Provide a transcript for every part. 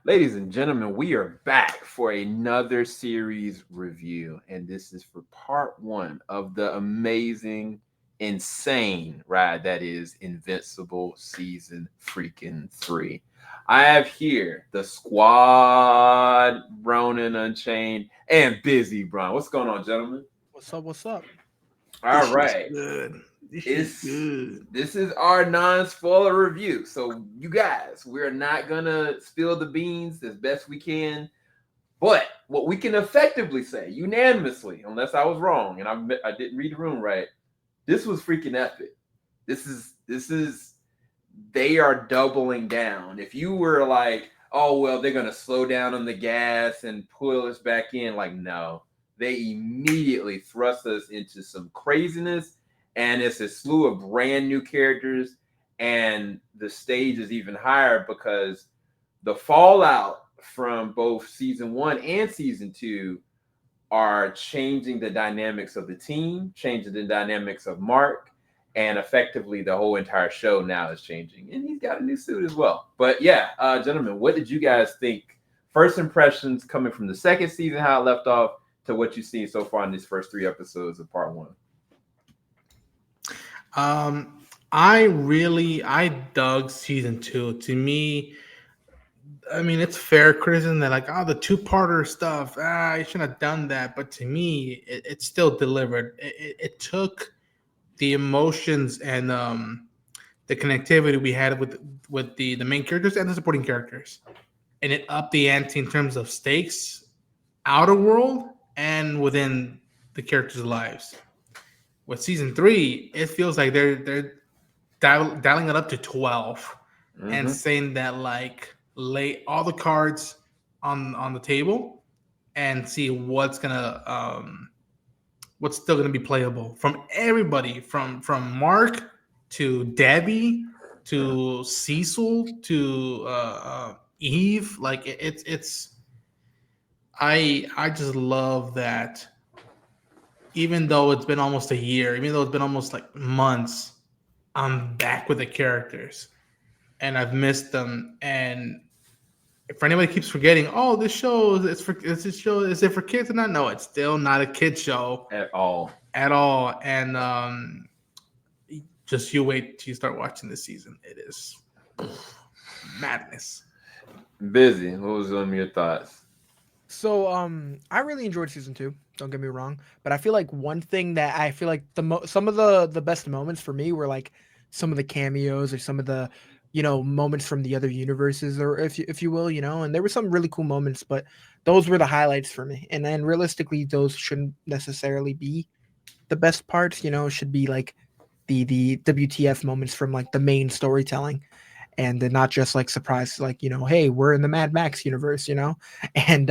Ladies and gentlemen, we are back for another series review, and this is for part one of the amazing, insane ride that is Invincible season freaking three. I have here the squad, Ronan Unchained, and Busy Brown. What's going on, gentlemen? What's up? What's up? All This shit's right. good. This shit's It's good. this is our non-spoiler review. So you guys, we're not gonna spill the beans as best we can. But what we can effectively say, unanimously, unless I was wrong and I didn't read the room right, this was freaking epic. This is they are doubling down. If you were like, oh well, they're gonna slow down on the gas and pull us back in, like no, they immediately thrust us into some craziness, and it's a slew of brand new characters, and the stage is even higher because the fallout from both season one and season two are changing the dynamics of the team, changing the dynamics of Mark, and effectively the whole entire show now is changing. And he's got a new suit as well. But yeah, gentlemen, what did you guys think? First impressions coming from the second season, how it left off, to what you've seen so far in these first three episodes of part one. Um, I dug season two. To me, I mean, it's fair criticism that like, oh, the two-parter stuff, you shouldn't have done that. But to me, it still delivered. It took the emotions and the connectivity we had with the main characters and the supporting characters, and it upped the ante in terms of stakes, outer world, and within the characters' lives. With season three, it feels like they're dialing it up to 12 and Mm-hmm. saying that like lay all the cards on the table and see what's still gonna be playable from everybody from Mark to Debbie to Cecil to Eve. Like it's I just love that even though it's been almost a year, even though it's been almost like months, I'm back with the characters and I've missed them. And if anybody keeps forgetting, oh, this show is this show is it for kids or not? No, it's still not a kid show At all. at all. And just you wait till you start watching this season. It is madness. Busy. What was some of your thoughts? So, I really enjoyed season two. Don't get me wrong, but I feel like one thing that I feel like some of the best moments for me were like some of the cameos or some of the moments from the other universes, or if you will, and there were some really cool moments, but those were the highlights for me. And then realistically, those shouldn't necessarily be the best parts. It should be like the WTF moments from like the main storytelling, and then not just like surprise, like hey, we're in the Mad Max universe, and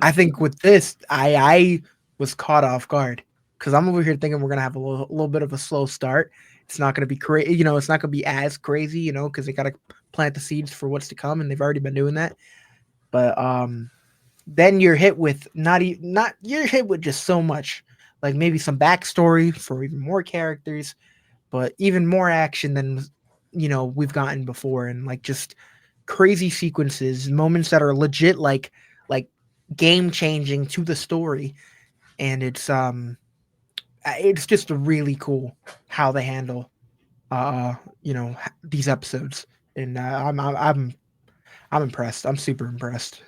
I think with this, I was caught off guard because I'm over here thinking we're gonna have a little bit of a slow start. It's not gonna be crazy, it's not gonna be as crazy, because they gotta plant the seeds for what's to come, and they've already been doing that. But then you're hit with not you're hit with just so much, like maybe some backstory for even more characters, but even more action than we've gotten before, and like just crazy sequences, moments that are legit like game changing to the story. And it's just really cool how they handle these episodes. And I'm impressed. I'm super impressed.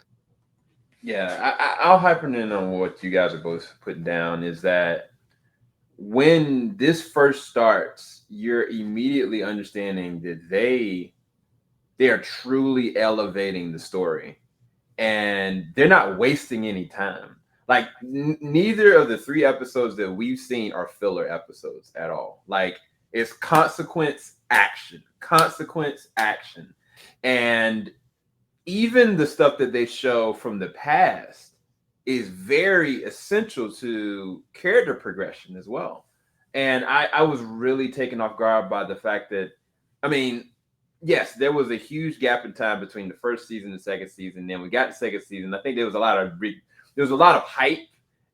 Yeah, I'll hyper in on what you guys are both putting down is that when this first starts, you're immediately understanding that they are truly elevating the story, and they're not wasting any time. Like neither of the three episodes that we've seen are filler episodes at all. Like it's consequence action, and even the stuff that they show from the past is very essential to character progression as well. And I was really taken off guard by the fact that, I mean, yes, there was a huge gap in time between the first season and the second season. Then we got the second season. I think there was a lot of hype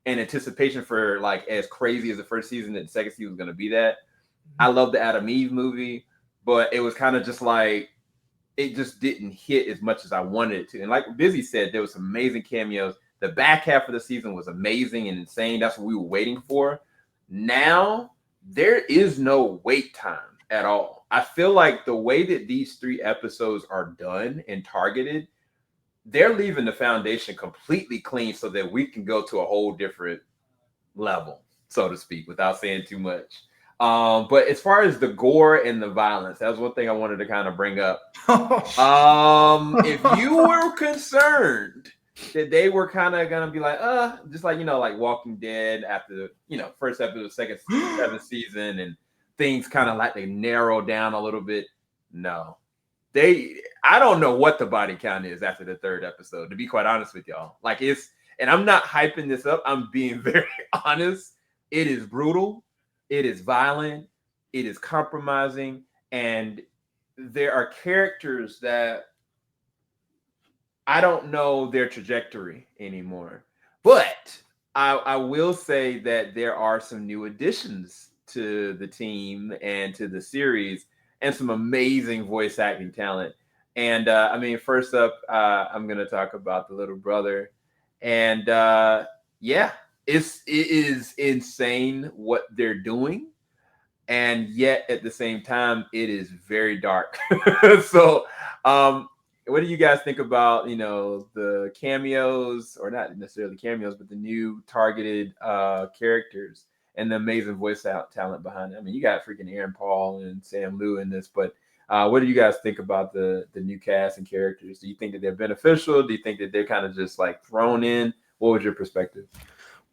and anticipation for like as crazy as the first season that the second season was going to be. That I love the Adam Eve movie, but it was kind of just like it just didn't hit as much as I wanted it to. And like Busy said, there was some amazing cameos. The back half of the season was amazing and insane. That's what we were waiting for. Now there is no wait time at all. I feel like the way that these 3 episodes are done and targeted, they're leaving the foundation completely clean so that we can go to a whole different level, so to speak, without saying too much. But as far as the gore and the violence, that was one thing I wanted to kind of bring up. If you were concerned that they were kind of gonna be like, just like, like Walking Dead after first episode, second, seventh season, and things kind of like they narrow down a little bit. No, I don't know what the body count is after the 3rd episode, to be quite honest with y'all. Like and I'm not hyping this up. I'm being very honest. It is brutal. It is violent. It is compromising. And there are characters that I don't know their trajectory anymore. But I will say that there are some new additions to the team and to the series and some amazing voice acting talent. And first up, I'm going to talk about the little brother. And it is insane what they're doing. And yet at the same time, it is very dark. So what do you guys think about, the cameos, or not necessarily cameos, but the new targeted characters and the amazing voice talent behind it? I mean, you got freaking Aaron Paul and Sam Liu in this, but what do you guys think about the new cast and characters? Do you think that they're beneficial? Do you think that they're kind of just like thrown in? What was your perspective?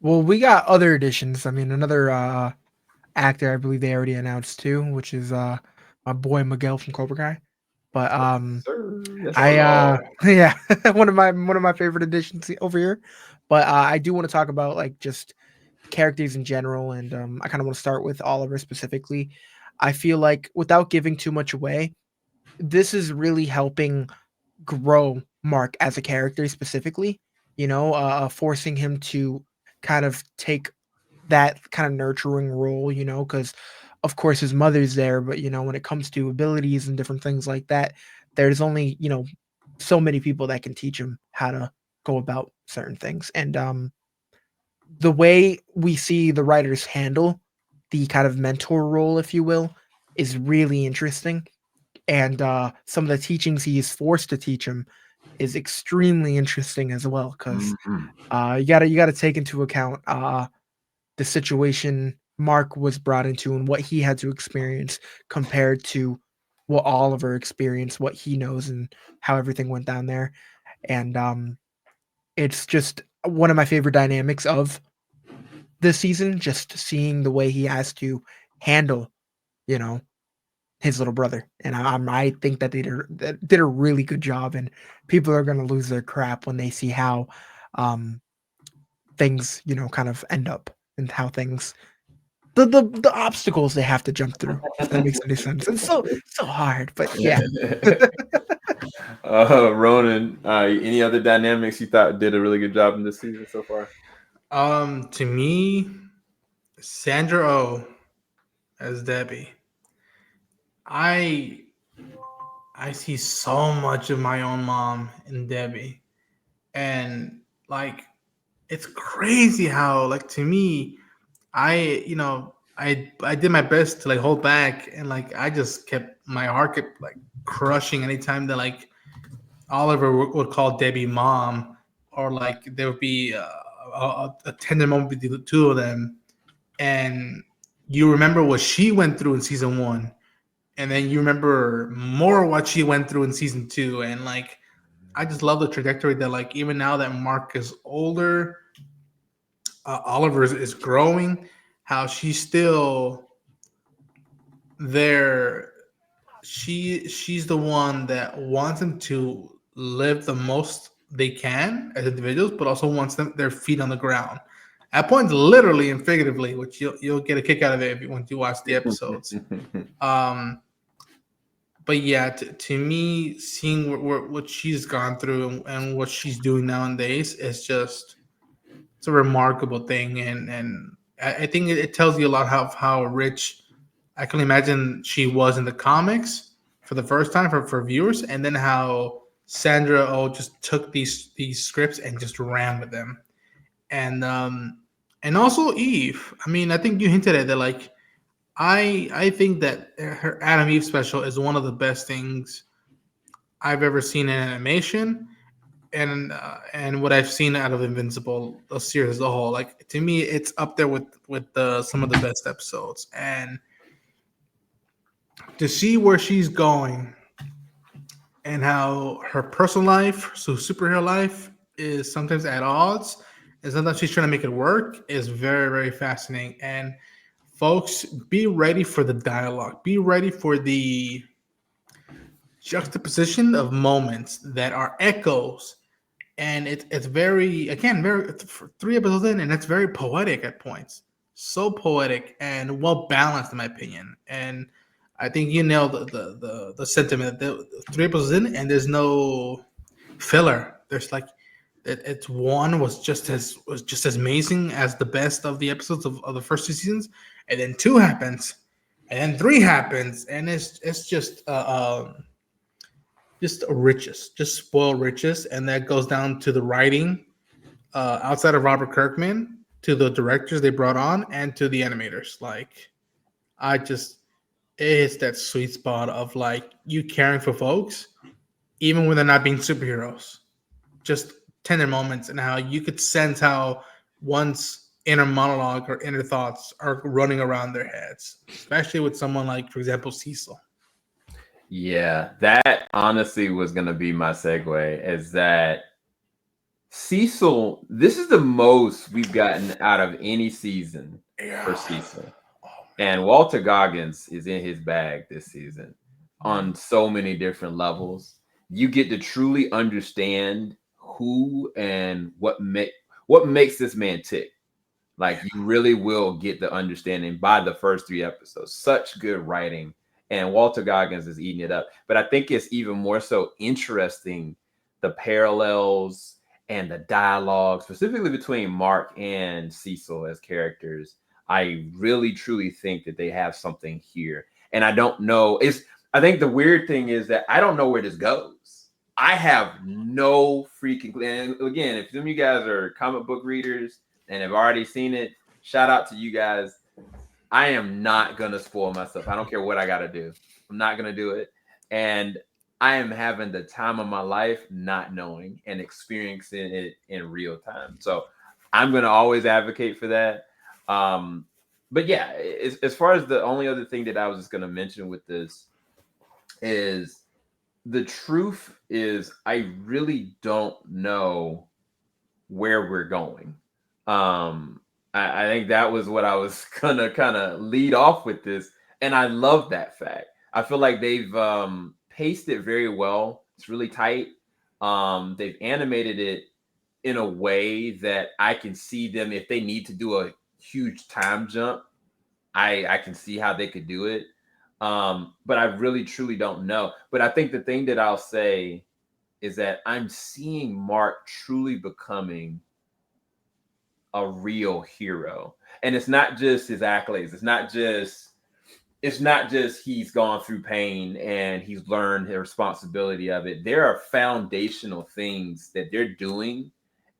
Well, we got other additions. I mean, another actor, I believe they already announced too, which is my boy Miguel from Cobra Kai. But yeah, one of my favorite additions over here. But I do want to talk about like just characters in general, and I kind of want to start with Oliver specifically. I feel like without giving too much away, this is really helping grow Mark as a character specifically. Forcing him to kind of take that kind of nurturing role, because of course his mother's there, but when it comes to abilities and different things like that, there's only, so many people that can teach him how to go about certain things. And the way we see the writers handle the kind of mentor role, if you will, is really interesting. And some of the teachings he is forced to teach him is extremely interesting as well, because you gotta take into account the situation Mark was brought into and what he had to experience compared to what Oliver experienced, what he knows, and how everything went down there. And it's just one of my favorite dynamics of this season, just seeing the way he has to handle, his little brother. And I think that they did a really good job, and people are going to lose their crap when they see how things, kind of end up, and how things the obstacles they have to jump through, if that makes any sense. It's so hard, but yeah. Ronan, any other dynamics you thought did a really good job in this season so far? To me, Sandra Oh as Debbie. I see so much of my own mom in Debbie. And like it's crazy how, like, to me, I did my best to like hold back, and like I just kept my heart kept like crushing anytime that like Oliver would call Debbie mom, or like there would be a tender moment between the two of them, and you remember what she went through in season 1, and then you remember more what she went through in season 2, and like I just love the trajectory that like even now that Mark is older, Oliver is growing, how she's still there. She's the one that wants them to live the most they can as individuals, but also wants them their feet on the ground. At points, literally and figuratively, which you'll get a kick out of it if you once you watch the episodes. But yeah, to me, seeing what she's gone through and what she's doing nowadays is just it's a remarkable thing, and I think it tells you a lot how rich I can imagine she was in the comics for the first time for viewers, and then how Sandra just took these scripts and just ran with them, and also Eve. I mean, I think you hinted at that. Like, I think that her Adam Eve special is one of the best things I've ever seen in animation, and what I've seen out of Invincible, the series as a whole. Like, to me, it's up there with some of the best episodes, and to see where she's going and how her personal life, so superhero life, is sometimes at odds, and sometimes she's trying to make it work, is very, very fascinating. And folks, be ready for the dialogue. Be ready for the juxtaposition of moments that are echoes. And it's very, again, very, for 3 episodes in, and it's very poetic at points. So poetic and well balanced, in my opinion. And I think you nailed the sentiment. The 3 episodes in, and there's no filler. There's like it's one was just as amazing as the best of the episodes of the first 2 seasons, and then 2 happens, and then 3 happens, and it's just riches, just spoiled riches, and that goes down to the writing, outside of Robert Kirkman, to the directors they brought on, and to the animators. Like, I just it's that sweet spot of like you caring for folks, even when they're not being superheroes. Just tender moments, and how you could sense how one's inner monologue or inner thoughts are running around their heads, especially with someone like, for example, Cecil. Yeah, that honestly was going to be my segue, is that Cecil, this is the most we've gotten out of any season for Cecil. And Walter Goggins is in his bag this season on so many different levels. You get to truly understand who and what makes this man tick. Like, you really will get the understanding by the first 3 episodes. Such good writing. And Walter Goggins is eating it up. But I think it's even more so interesting, the parallels and the dialogue, specifically between Mark and Cecil as characters. I really, truly think that they have something here. And I don't know. I think the weird thing is that I don't know where this goes. I have no freaking clue. And again, if some of you guys are comic book readers and have already seen it, shout out to you guys. I am not going to spoil myself. I don't care what I got to do. I'm not going to do it. And I am having the time of my life not knowing and experiencing it in real time. So I'm going to always advocate for that. But yeah, as far as the only other thing that I was just going to mention with this is, the truth is I really don't know where we're going. I think that was what I was gonna kind of lead off with this, and I love that fact. I feel like they've paced it very well. It's really tight. They've animated it in a way that I can see them, if they need to do a huge time jump, I can see how they could do it. But I really truly don't know. But I think the thing that I'll say is that I'm seeing Mark truly becoming a real hero. And it's not just his accolades. It's not just he's gone through pain and he's learned the responsibility of it. There are foundational things that they're doing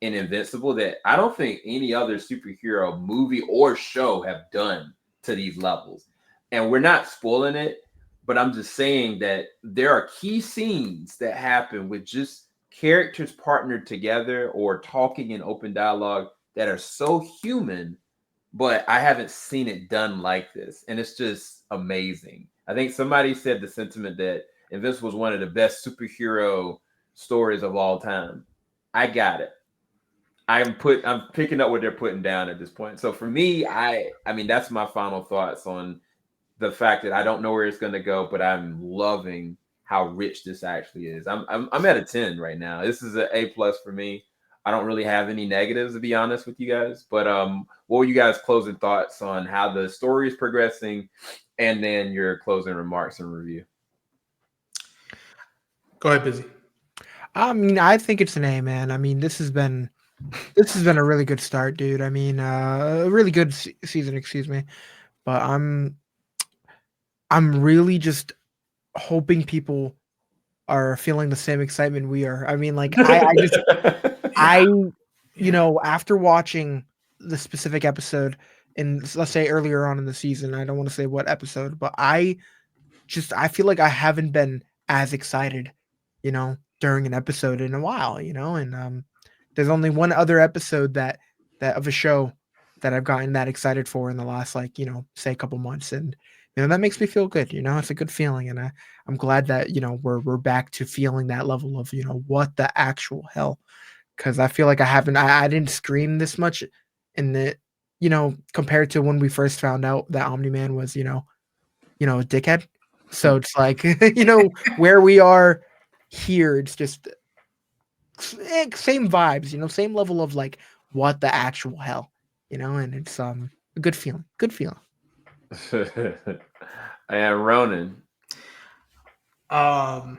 in Invincible that I don't think any other superhero movie or show have done to these levels. And we're not spoiling it, but I'm just saying that there are key scenes that happen with just characters partnered together or talking in open dialogue that are so human, but I haven't seen it done like this. And it's just amazing. I think somebody said the sentiment that Invincible was one of the best superhero stories of all time. I got it. I'm picking up what they're putting down at this point. So for me, I mean, that's my final thoughts on the fact that I don't know where it's going to go, but I'm loving how rich this actually is. I'm at a 10 right now. This is an A+ for me. I don't really have any negatives, to be honest with you guys. But what were you guys' closing thoughts on how the story is progressing, and then your closing remarks and review? Go ahead, Busy. I mean, I think it's an A, man. I mean, this has been a really good start, dude. I mean, a really good season, excuse me. But I'm really just hoping people are feeling the same excitement we are. I mean, like after watching the specific episode in, let's say, earlier on in the season, I don't want to say what episode, but I feel like I haven't been as excited, during an episode in a while, and there's only one other episode that of a show that I've gotten that excited for in the last, like, say a couple months, and that makes me feel good. It's a good feeling, and I'm glad that we're back to feeling that level of what the actual hell, because I feel like I didn't scream this much in the compared to when we first found out that Omni-Man was a dickhead. So it's like where we are here, it's just same vibes, same level of like what the actual hell, and it's a good feeling. I am Ronan. I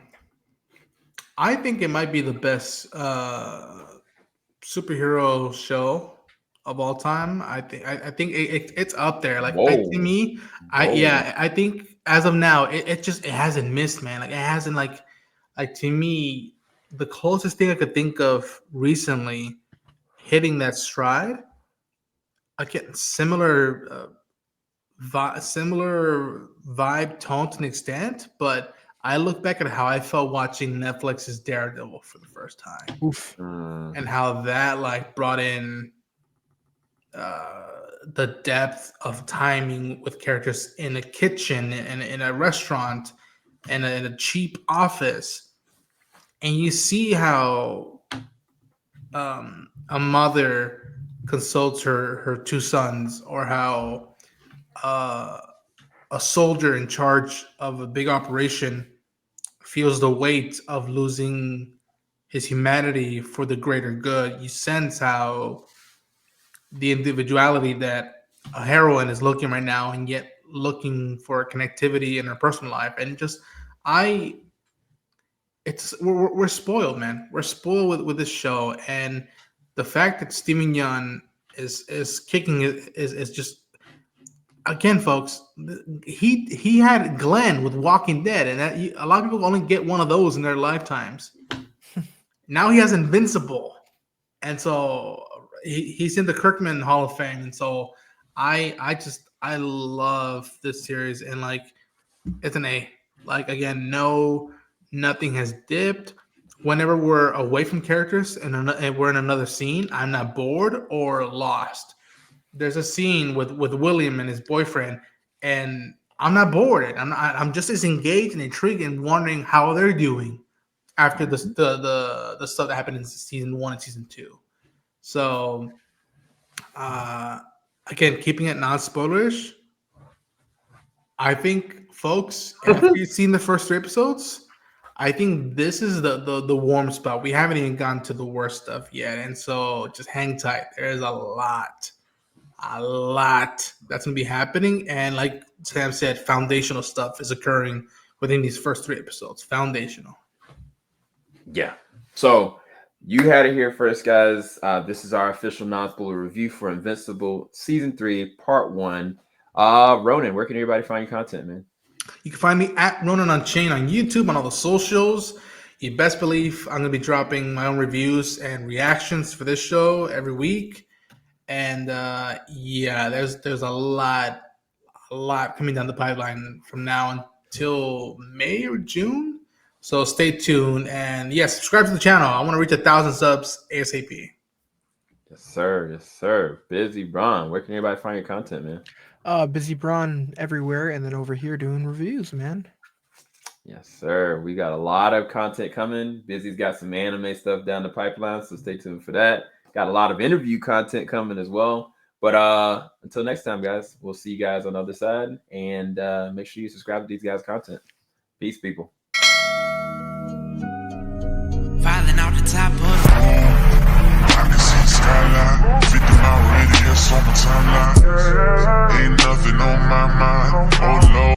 think it might be the best superhero show of all time. I think it's up there. Like, to me, I think as of now, it hasn't missed, man. Like, it hasn't like to me, the closest thing I could think of recently hitting that stride. Again, similar vibe, tone to an extent, but I look back at how I felt watching Netflix's Daredevil for the first time. Oof. And how that like brought in the depth of timing with characters in a kitchen, in a restaurant, and in a cheap office, and you see how a mother consults her two sons, or how a soldier in charge of a big operation feels the weight of losing his humanity for the greater good. You sense how the individuality that a heroine is looking right now, and yet looking for connectivity in her personal life. And just we're spoiled, man. We're spoiled with this show, and the fact that Steven Yeun is kicking it is just, again, folks. He had Glenn with Walking Dead, and a lot of people only get one of those in their lifetimes. Now he has Invincible, and so he's in the Kirkman Hall of Fame, and so I love this series, and like, it's an A. Like, again, nothing has dipped. Whenever we're away from characters and we're in another scene, I'm not bored or lost. There's a scene with William and his boyfriend, and I'm not bored. I'm just as engaged and intrigued and wondering how they're doing after the stuff that happened in season 1 and season 2. So, again, keeping it non-spoilerish, I think, folks, if you've seen the first 3 episodes, I think this is the warm spot. We haven't even gotten to the worst stuff yet, and so just hang tight. There's a lot that's going to be happening, and like Sam said, foundational stuff is occurring within these first 3 episodes. Foundational. Yeah. So you had it here first, guys. This is our official non-spoiler review for Invincible Season 3, Part 1. Ronan, where can everybody find your content, man? You can find me at Ronan Unchained on YouTube, on all the socials. You best believe I'm going to be dropping my own reviews and reactions for this show every week. And there's a lot coming down the pipeline from now until May or June. So stay tuned, and subscribe to the channel. I want to reach 1,000 subs ASAP. Yes, sir. Busy Braun, where can everybody find your content, man? Busy Braun everywhere, and then over here doing reviews, man. Yes, sir. We got a lot of content coming. Busy's got some anime stuff down the pipeline, so stay tuned for that. Got a lot of interview content coming as well. But until next time, guys, we'll see you guys on the other side, and make sure you subscribe to these guys' content. Peace, people. Filing out the top of the I can see the skyline, 50 mile radius on my timeline. Ain't nothing on my mind. Oh Lord.